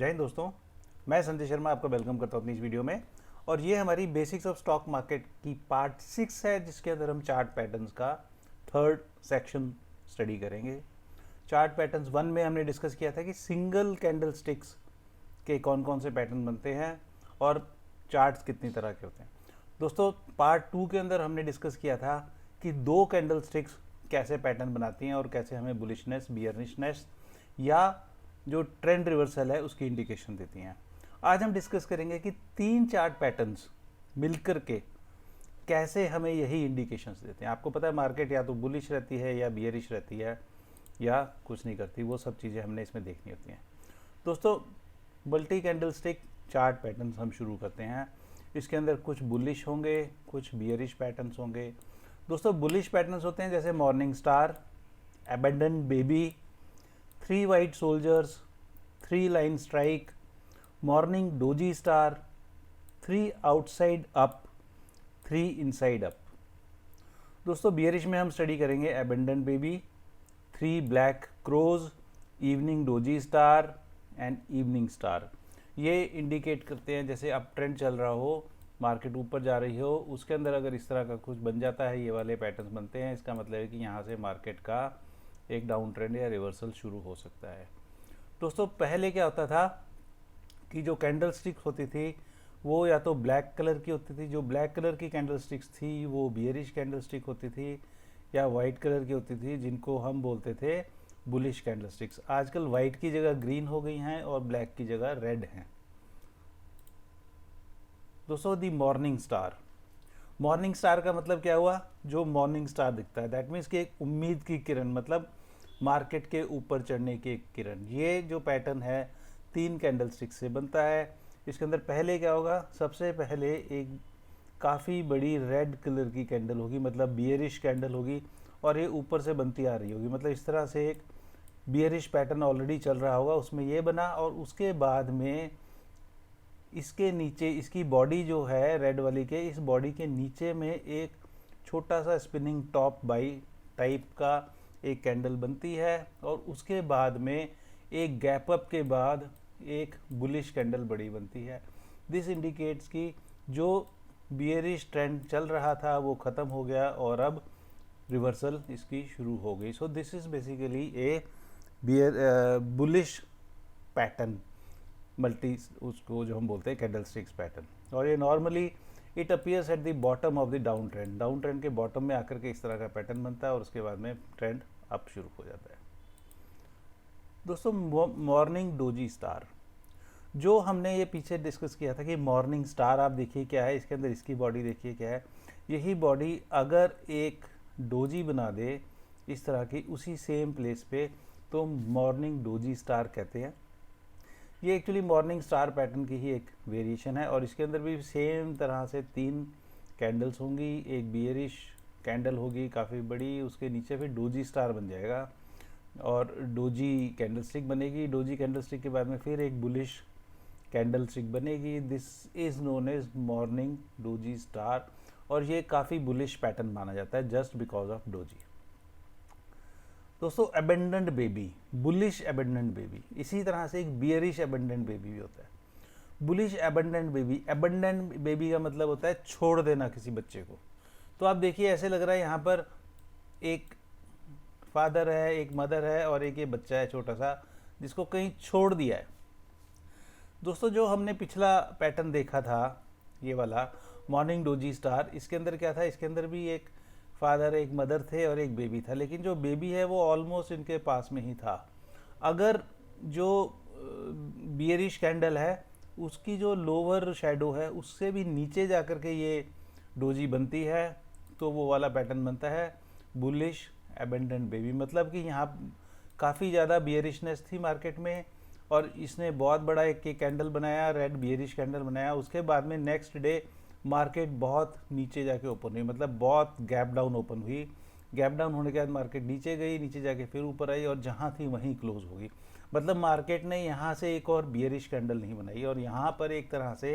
जय हिंद दोस्तों, मैं संजय शर्मा आपका वेलकम करता हूँ अपनी इस वीडियो में। और ये हमारी बेसिक्स ऑफ स्टॉक मार्केट की पार्ट 6 है, जिसके अंदर हम चार्ट पैटर्न्स का थर्ड सेक्शन स्टडी करेंगे। चार्ट पैटर्न्स 1 में हमने डिस्कस किया था कि सिंगल कैंडल स्टिक्स के कौन कौन से पैटर्न बनते हैं और चार्ट्स कितनी तरह के होते हैं। दोस्तों, पार्ट 2 के अंदर हमने डिस्कस किया था कि दो कैंडल स्टिक्स कैसे पैटर्न बनाती हैं और कैसे हमें बुलिशनेस, बियरिशनेस या जो ट्रेंड रिवर्सल है उसकी इंडिकेशन देती हैं। आज हम डिस्कस करेंगे कि तीन चार्ट पैटर्न्स मिलकर के कैसे हमें यही इंडिकेशंस देते हैं। आपको पता है मार्केट या तो बुलिश रहती है या बियरिश रहती है या कुछ नहीं करती, वो सब चीज़ें हमने इसमें देखनी होती हैं। दोस्तों, multi candle stick chart patterns हम शुरू करते हैं। इसके अंदर कुछ बुलिश होंगे, कुछ बियरिश पैटर्न्स होंगे। दोस्तों, बुलिश पैटर्न्स होते हैं जैसे morning star, abandon baby, 3 white soldiers, 3 line strike, morning doji star, 3 outside up, 3 inside up. दोस्तों, बियरिश में हम स्टडी करेंगे abandon baby, 3 black crows, evening doji star and evening star. ये इंडिकेट करते हैं जैसे अप ट्रेंड चल रहा हो, मार्केट ऊपर जा रही हो, उसके अंदर अगर इस तरह का कुछ बन जाता है, ये वाले पैटर्न्स बनते हैं, इसका मतलब है कि यहाँ से मार्केट का एक डाउन ट्रेंड या रिवर्सल शुरू हो सकता है। दोस्तों, पहले क्या होता था कि जो कैंडल स्टिक्स होती थी वो या तो ब्लैक कलर की होती थी, जो ब्लैक कलर की कैंडल स्टिक्स थी वो बियरिश कैंडल स्टिक होती थी, या वाइट कलर की होती थी जिनको हम बोलते थे बुलिश कैंडल स्टिक्स। आजकल वाइट की जगह ग्रीन हो गई हैं और ब्लैक की जगह रेड हैं। दोस्तों, दी मॉर्निंग स्टार, मॉर्निंग स्टार का मतलब क्या हुआ? जो मॉर्निंग स्टार दिखता है, दैट मीन्स कि एक उम्मीद की किरण, मतलब मार्केट के ऊपर चढ़ने की एक किरण। ये जो पैटर्न है 3 कैंडल स्टिक से बनता है। इसके अंदर पहले क्या होगा? सबसे पहले एक काफ़ी बड़ी रेड कलर की कैंडल होगी, मतलब बियरिश कैंडल होगी, और ये ऊपर से बनती आ रही होगी। मतलब इस तरह से एक बियरिश पैटर्न ऑलरेडी चल रहा होगा, उसमें ये बना, और उसके बाद में इसके नीचे इसकी बॉडी जो है रेड वाली के, इस बॉडी के नीचे में एक छोटा सा स्पिनिंग टॉप बाई टाइप का एक कैंडल बनती है, और उसके बाद में एक गैप अप के बाद एक बुलिश कैंडल बड़ी बनती है। दिस इंडिकेट्स कि जो बियरिश ट्रेंड चल रहा था वो ख़त्म हो गया और अब रिवर्सल इसकी शुरू हो गई। So this is basically A bullish pattern, multi उसको जो हम बोलते हैं कैंडल स्टिक्स पैटर्न। और ये normally it appears at the bottom of the down trend, down trend के बॉटम में आकर के इस तरह का पैटर्न बनता है और उसके बाद में ट्रेंड अप शुरू हो जाता है। दोस्तों, मॉर्निंग डोजी स्टार, जो हमने ये पीछे डिस्कस किया था कि मॉर्निंग स्टार आप देखिए क्या है, इसके अंदर इसकी बॉडी देखिए क्या है। यही बॉडी अगर एक डोजी बना दे इस तरह की उसी सेम प्लेस पे, तो मॉर्निंग डोजी स्टार कहते हैं। ये एक्चुअली मॉर्निंग स्टार पैटर्न की ही एक वेरिएशन है, और इसके अंदर भी सेम तरह से 3 कैंडल्स होंगी। एक बियरिश कैंडल होगी काफ़ी बड़ी, उसके नीचे फिर डोजी स्टार बन जाएगा और डोजी कैंडल स्टिक बनेगी। डोजी कैंडल स्टिक के बाद में फिर एक बुलिश कैंडल स्टिक बनेगी। This is known as morning doji star, और ये काफ़ी बुलिश पैटर्न माना जाता है जस्ट बिकॉज ऑफ डोजी। दोस्तों, abundant baby, bullish abundant baby, इसी तरह से एक बियरिश अबेंडेंट बेबी भी होता है। Bullish abundant baby, abundant baby का मतलब होता है छोड़ देना किसी बच्चे को। तो आप देखिए ऐसे लग रहा है यहाँ पर एक फादर है, एक मदर है, और एक ये बच्चा है छोटा सा जिसको कहीं छोड़ दिया है। दोस्तों, जो हमने पिछला पैटर्न देखा था ये वाला मॉर्निंग डोजी स्टार, इसके अंदर क्या था? इसके अंदर भी एक फादर, एक मदर थे और एक बेबी था, लेकिन जो बेबी है वो ऑलमोस्ट इनके पास में ही था। अगर जो बियरिश कैंडल है उसकी जो लोअर शेडो है उससे भी नीचे जाकर के ये डोजी बनती है, तो वो वाला पैटर्न बनता है बुलिश अबेंडेंट बेबी। मतलब कि यहाँ काफ़ी ज़्यादा बियरिशनेस थी मार्केट में, और इसने बहुत बड़ा एक कैंडल बनाया, रेड बियरिश कैंडल बनाया। उसके बाद में नेक्स्ट डे मार्केट बहुत नीचे जाके ओपन हुई, मतलब बहुत गैप डाउन ओपन हुई। गैप डाउन होने के बाद मार्केट नीचे गई, नीचे जाके फिर ऊपर आई, और जहाँ थी वहीं क्लोज होगी। मतलब मार्केट ने यहाँ से एक और बियरिश कैंडल नहीं बनाई, और यहाँ पर एक तरह से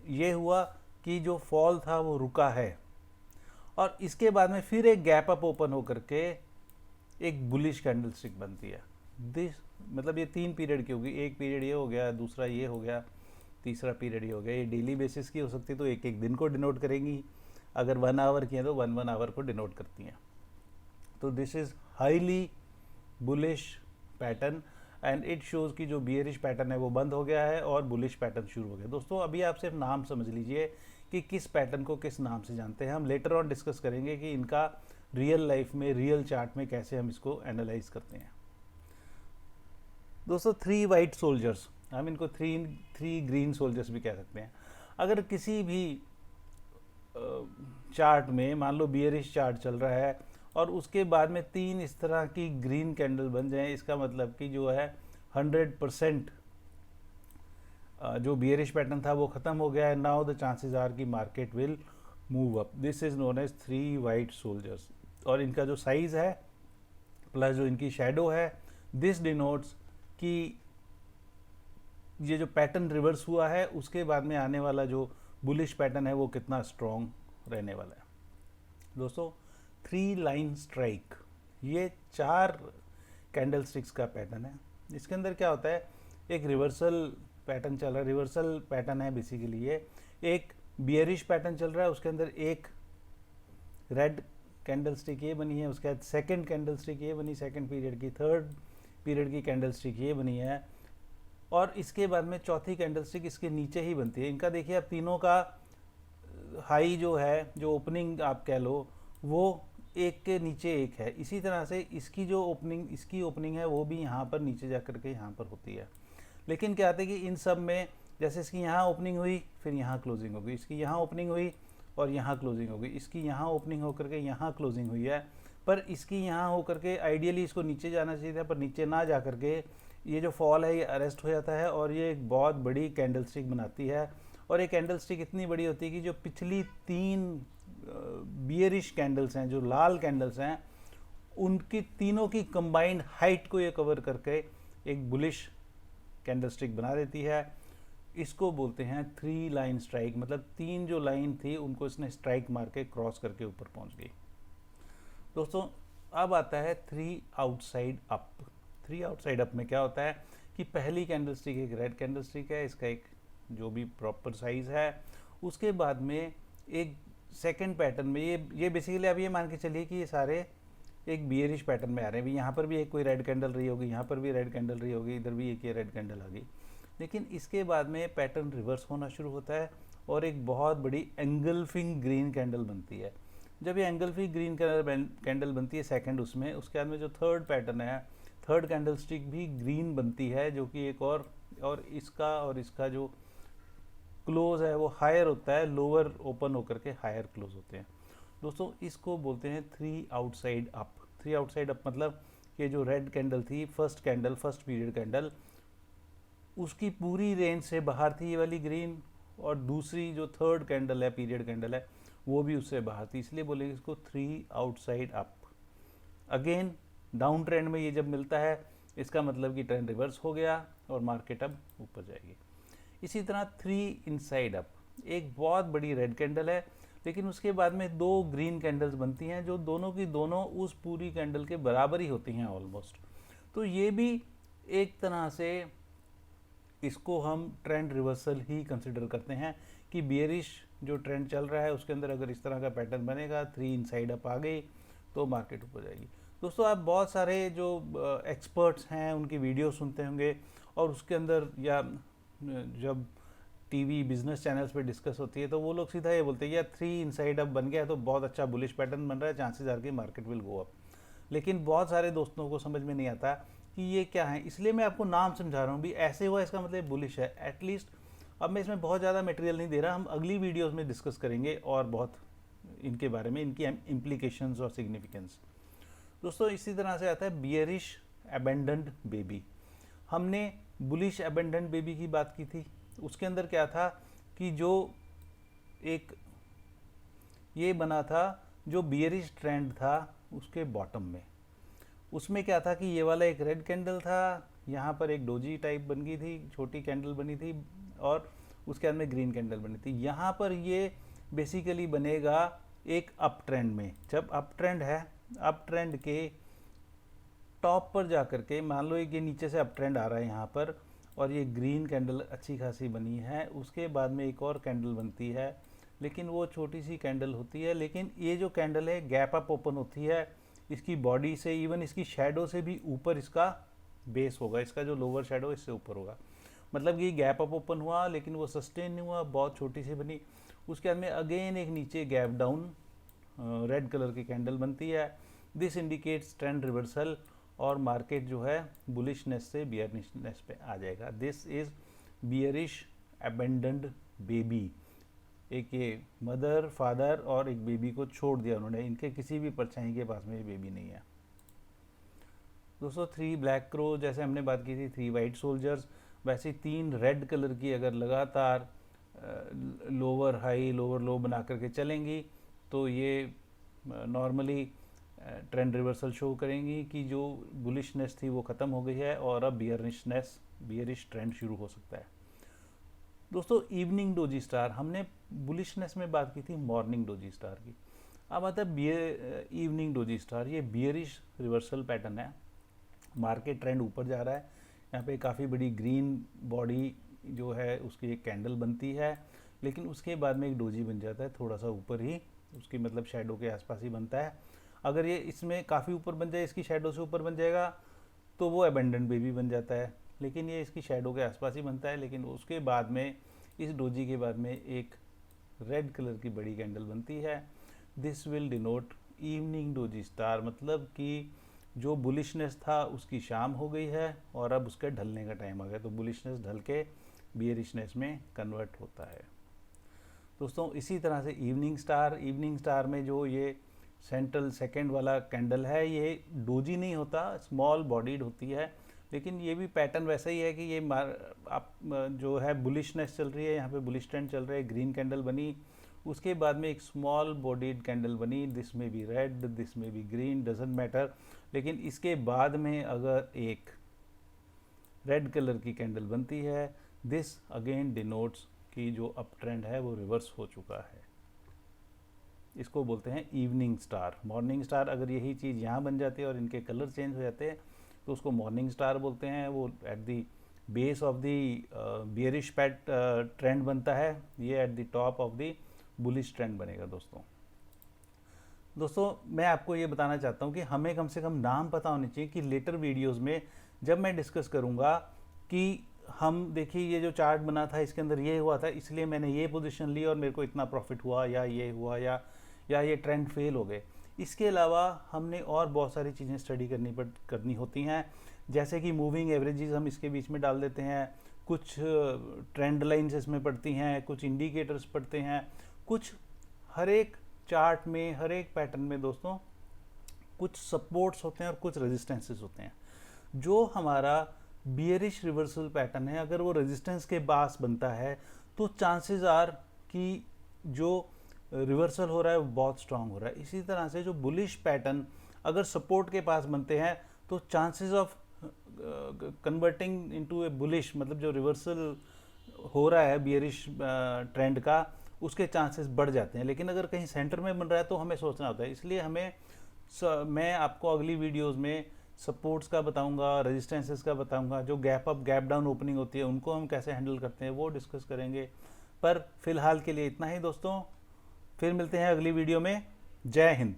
ये हुआ कि जो फॉल था वो रुका है, और इसके बाद में फिर एक गैप अप ओपन होकर के एक बुलिश कैंडल स्टिक बनती है। दिस मतलब ये 3 पीरियड की होगी, एक पीरियड ये हो गया, दूसरा ये हो गया, तीसरा पीरियड ये हो गया। ये डेली बेसिस की हो सकती है तो एक एक दिन को डिनोट करेंगी, अगर 1 आवर की है तो 1 आवर को डिनोट करती हैं। तो this is highly bullish pattern and it shows कि जो बियरिश पैटर्न है वो बंद हो गया है और बुलिश पैटर्न शुरू हो गया। दोस्तों अभी आप सिर्फ नाम समझ लीजिए कि किस पैटर्न को किस नाम से जानते हैं। हम लेटर ऑन डिस्कस करेंगे कि इनका रियल लाइफ में, रियल चार्ट में कैसे हम इसको एनालाइज करते हैं। दोस्तों 3 वाइट सोल्जर्स, हम इनको थ्री ग्रीन सोल्जर्स भी कह सकते हैं। अगर किसी भी चार्ट में मान लो बियरिश चार्ट चल रहा है और उसके बाद में 3 इस तरह की ग्रीन कैंडल बन जाए, इसका मतलब कि जो है 100% जो बियरिश पैटर्न था वो ख़त्म हो गया है। नाउ द चांसेस आर कि market will move up. This is known as 3 white soldiers. और इनका जो साइज़ है प्लस जो इनकी शेडो है, दिस डिनोट्स कि ये जो पैटर्न रिवर्स हुआ है उसके बाद में आने वाला जो बुलिश पैटर्न है वो कितना स्ट्रॉन्ग रहने वाला है। दोस्तों 3 लाइन स्ट्राइक, ये 4 कैंडल स्टिक्स का पैटर्न है। इसके अंदर क्या होता है, एक रिवर्सल पैटर्न चल रहा है, रिवर्सल पैटर्न है बेसिकली। ये एक बियरिश पैटर्न चल रहा है, उसके अंदर एक रेड कैंडल स्टिक ये बनी है, उसके बाद सेकंड कैंडल स्टिक ये बनी सेकंड पीरियड की, थर्ड पीरियड की कैंडल स्टिक ये बनी है और इसके बाद में चौथी कैंडल स्टिक इसके नीचे ही बनती है। इनका देखिए अब तीनों का हाई जो है, जो ओपनिंग आप कह लो, वो एक के नीचे एक है। इसी तरह से इसकी जो ओपनिंग, इसकी ओपनिंग है वो भी यहाँ पर नीचे जा करके यहाँ पर होती है। लेकिन क्या आता है कि इन सब में जैसे इसकी यहाँ ओपनिंग हुई फिर यहाँ क्लोजिंग होगी, इसकी यहाँ ओपनिंग हुई और यहाँ क्लोजिंग होगी, इसकी यहाँ ओपनिंग होकर के यहाँ क्लोजिंग हुई है, पर इसकी यहाँ होकर के आइडियली इसको नीचे जाना चाहिए था, पर नीचे ना जा करके ये जो फॉल है ये अरेस्ट हो जाता है और ये एक बहुत बड़ी कैंडल स्टिक बनाती है। और ये कैंडल स्टिक इतनी बड़ी होती है कि जो पिछली 3 बियरिश कैंडल्स हैं, जो लाल कैंडल्स हैं, उनकी तीनों की कंबाइंड हाइट को ये कवर करके एक बुलिश कैंडल स्टिक बना देती है। इसको बोलते हैं 3 लाइन स्ट्राइक, मतलब 3 जो लाइन थी उनको इसने स्ट्राइक मार के क्रॉस करके ऊपर पहुंच गई। दोस्तों अब आता है 3 आउटसाइड अप। 3 आउटसाइड अप में क्या होता है कि पहली कैंडल स्टिक एक रेड कैंडल स्टिक है, इसका एक जो भी प्रॉपर साइज है, उसके बाद में एक सेकंड पैटर्न में ये बेसिकली अब ये मान के चलिए कि ये सारे एक बियरिश पैटर्न में आ रहे हैं। यहाँ पर भी एक कोई रेड कैंडल रही होगी, यहाँ पर भी रेड कैंडल रही होगी, इधर भी एक ये रेड कैंडल आ गई। लेकिन इसके बाद में पैटर्न रिवर्स होना शुरू होता है और एक बहुत बड़ी एंगल्फिंग ग्रीन कैंडल बनती है। जब ये एंगल्फिंग ग्रीन कैंडल बनती है सेकंड, उसमें उसके बाद में जो थर्ड पैटर्न है, थर्ड कैंडल स्टिक भी ग्रीन बनती है, जो कि एक और इसका जो क्लोज है वो हायर होता है, लोअर ओपन होकर के हायर क्लोज होते हैं। दोस्तों इसको बोलते हैं 3 आउटसाइड अप। 3 आउटसाइड अप मतलब ये जो रेड कैंडल थी, फर्स्ट पीरियड कैंडल, उसकी पूरी रेंज से बाहर थी ये वाली ग्रीन, और दूसरी जो थर्ड कैंडल है, पीरियड कैंडल है, वो भी उससे बाहर थी, इसलिए बोलेंगे इसको 3 outside up. Again down trend में ये जब मिलता है इसका मतलब कि ट्रेंड रिवर्स हो गया और मार्केट अब ऊपर जाएगी। इसी तरह 3 इनसाइड अप, एक बहुत बड़ी रेड कैंडल है लेकिन उसके बाद में 2 ग्रीन कैंडल्स बनती हैं जो दोनों की दोनों उस पूरी कैंडल के बराबर ही होती हैं ऑलमोस्ट। तो ये भी एक तरह से इसको हम ट्रेंड रिवर्सल ही कंसिडर करते हैं कि बियरिश जो ट्रेंड चल रहा है उसके अंदर अगर इस तरह का पैटर्न बनेगा, 3 इनसाइड अप आ गई तो मार्केट ऊपर जाएगी। दोस्तों आप बहुत सारे जो एक्सपर्ट्स हैं उनकी वीडियो सुनते होंगे और उसके अंदर या जब टीवी बिजनेस चैनल्स पे डिस्कस होती है तो वो लोग सीधा ये बोलते हैं यार 3 इनसाइड अप बन गया तो बहुत अच्छा बुलिश पैटर्न बन रहा है, चांसेस आर की मार्केट विल गो अप। लेकिन बहुत सारे दोस्तों को समझ में नहीं आता कि ये क्या है, इसलिए मैं आपको नाम समझा रहा हूँ भी ऐसे हुआ इसका मतलब बुलिश है एटलीस्ट। अब मैं इसमें बहुत ज़्यादा मटेरियल नहीं दे रहा, हम अगली वीडियोज़ में डिस्कस करेंगे और बहुत इनके बारे में, इनकी इम्प्लीकेशंस और सिग्निफिकेंस। दोस्तों इसी तरह से आता है बियरिश अबेंडेंट बेबी। हमने बुलिश अबेंडेंट बेबी की बात की थी, उसके अंदर क्या था कि जो एक ये बना था जो बियरिश ट्रेंड था उसके बॉटम में, उसमें क्या था कि ये वाला एक रेड कैंडल था, यहाँ पर एक डोजी टाइप बन गई थी, छोटी कैंडल बनी थी और उसके बाद में ग्रीन कैंडल बनी थी। यहाँ पर ये बेसिकली बनेगा एक अप ट्रेंड में। जब अप ट्रेंड है, अप ट्रेंड के टॉप पर जा कर के मान लो ये नीचे से अप ट्रेंड आ रहा है यहाँ पर, और ये ग्रीन कैंडल अच्छी खासी बनी है, उसके बाद में एक और कैंडल बनती है, लेकिन वो छोटी सी कैंडल होती है, लेकिन ये जो कैंडल है गैप अप ओपन होती है, इसकी बॉडी से इवन इसकी शैडो से भी ऊपर इसका बेस होगा, इसका जो लोअर शैडो इससे ऊपर होगा। मतलब कि गैप अप ओपन हुआ लेकिन वो सस्टेन नहीं हुआ, बहुत छोटी सी बनी। उसके बाद में अगेन एक नीचे गैप डाउन रेड कलर की कैंडल बनती है। दिस इंडिकेट्स ट्रेंड रिवर्सल और मार्केट जो है बुलिशनेस से बियरिशनेस पे आ जाएगा। This is bearish abandoned baby. एक ये मदर फादर और एक बेबी को छोड़ दिया उन्होंने, इनके किसी भी परछाई के पास में ये बेबी नहीं है। दोस्तों 3 ब्लैक क्रो जैसे हमने बात की थी, 3 वाइट सोल्जर्स, वैसे 3 रेड कलर की अगर लगातार लोअर हाई लोअर लो बना करके चलेंगी तो ये नॉर्मली ट्रेंड रिवर्सल शो करेंगी कि जो बुलिशनेस थी वो ख़त्म हो गई है और अब बियरिश ट्रेंड शुरू हो सकता है। दोस्तों इवनिंग डोजी स्टार, हमने बुलिशनेस में बात की थी मॉर्निंग डोजी स्टार की, अब आता है इवनिंग डोजी स्टार। ये बियरिश रिवर्सल पैटर्न है, मार्केट ट्रेंड ऊपर जा रहा है, यहाँ पे काफ़ी बड़ी ग्रीन बॉडी जो है उसकी एक कैंडल बनती है, लेकिन उसके बाद में एक डोजी बन जाता है थोड़ा सा ऊपर ही, उसकी मतलब शैडो के आसपास ही बनता है। अगर ये इसमें काफ़ी ऊपर बन जाए, इसकी शैडो से ऊपर बन जाएगा तो वो अबेंडेंट बेबी बन जाता है, लेकिन ये इसकी शैडो के आसपास ही बनता है। लेकिन उसके बाद में इस डोजी के बाद में एक रेड कलर की बड़ी कैंडल बनती है। This will denote evening doji star, मतलब कि जो बुलिशनेस था उसकी शाम हो गई है और अब उसके ढलने का टाइम आ गया, तो बुलिशनेस ढल के बियरिशनेस में कन्वर्ट होता है। दोस्तों इसी तरह से इवनिंग स्टार में जो ये सेंट्रल सेकंड वाला कैंडल है, ये डोजी नहीं होता, स्मॉल बॉडीड होती है, लेकिन ये भी पैटर्न वैसा ही है कि ये आप जो है बुलिशनेस चल रही है, यहाँ पे बुलिश ट्रेंड चल रहा है, ग्रीन कैंडल बनी, उसके बाद में एक स्मॉल बॉडीड कैंडल बनी, दिस में भी रेड दिस में भी ग्रीन, डजेंट मैटर, लेकिन इसके बाद में अगर एक रेड कलर की कैंडल बनती है, दिस अगेन डिनोट्स कि जो अप ट्रेंड है वो रिवर्स हो चुका है। इसको बोलते हैं इवनिंग स्टार। मॉर्निंग स्टार अगर यही चीज़ यहाँ बन जाती है और इनके कलर चेंज हो जाते हैं तो उसको मॉर्निंग स्टार बोलते हैं, वो at the base of the bearish trend बनता है, ये at the top of the bullish trend बनेगा। दोस्तों मैं आपको ये बताना चाहता हूँ कि हमें कम से कम नाम पता होने चाहिए कि लेटर वीडियोस में जब मैं डिस्कस करूँगा कि हम देखिए ये जो चार्ट बना था इसके अंदर ये हुआ था इसलिए मैंने ये पोजीशन ली और मेरे को इतना प्रॉफिट हुआ, या ये हुआ, या ये ट्रेंड फेल हो गए। इसके अलावा हमने और बहुत सारी चीज़ें स्टडी करनी होती हैं, जैसे कि मूविंग एवरेजेस हम इसके बीच में डाल देते हैं, कुछ ट्रेंड लाइन्स इसमें पड़ती हैं, कुछ इंडिकेटर्स पड़ते हैं, कुछ हर एक चार्ट में हर एक पैटर्न में दोस्तों कुछ सपोर्ट्स होते हैं और कुछ रेजिस्टेंसेस होते हैं। जो हमारा बियरिश रिवर्सल पैटर्न है, अगर वो रेजिस्टेंस के पास बनता है तो चांसेस आर कि जो रिवर्सल हो रहा है वो बहुत स्ट्रांग हो रहा है। इसी तरह से जो बुलिश पैटर्न अगर सपोर्ट के पास बनते हैं तो chances of converting into A bullish, मतलब जो रिवर्सल हो रहा है बियरिश ट्रेंड का, उसके चांसेस बढ़ जाते हैं। लेकिन अगर कहीं सेंटर में बन रहा है तो हमें सोचना होता है। इसलिए मैं आपको अगली वीडियोस में सपोर्ट्स का बताऊंगा, रेजिस्टेंसेस का बताऊंगा, जो gap up gap down opening होती है उनको हम कैसे हैंडल करते हैं वो डिस्कस करेंगे। पर फिलहाल के लिए इतना ही दोस्तों, फिर मिलते हैं अगली वीडियो में। जय हिंद।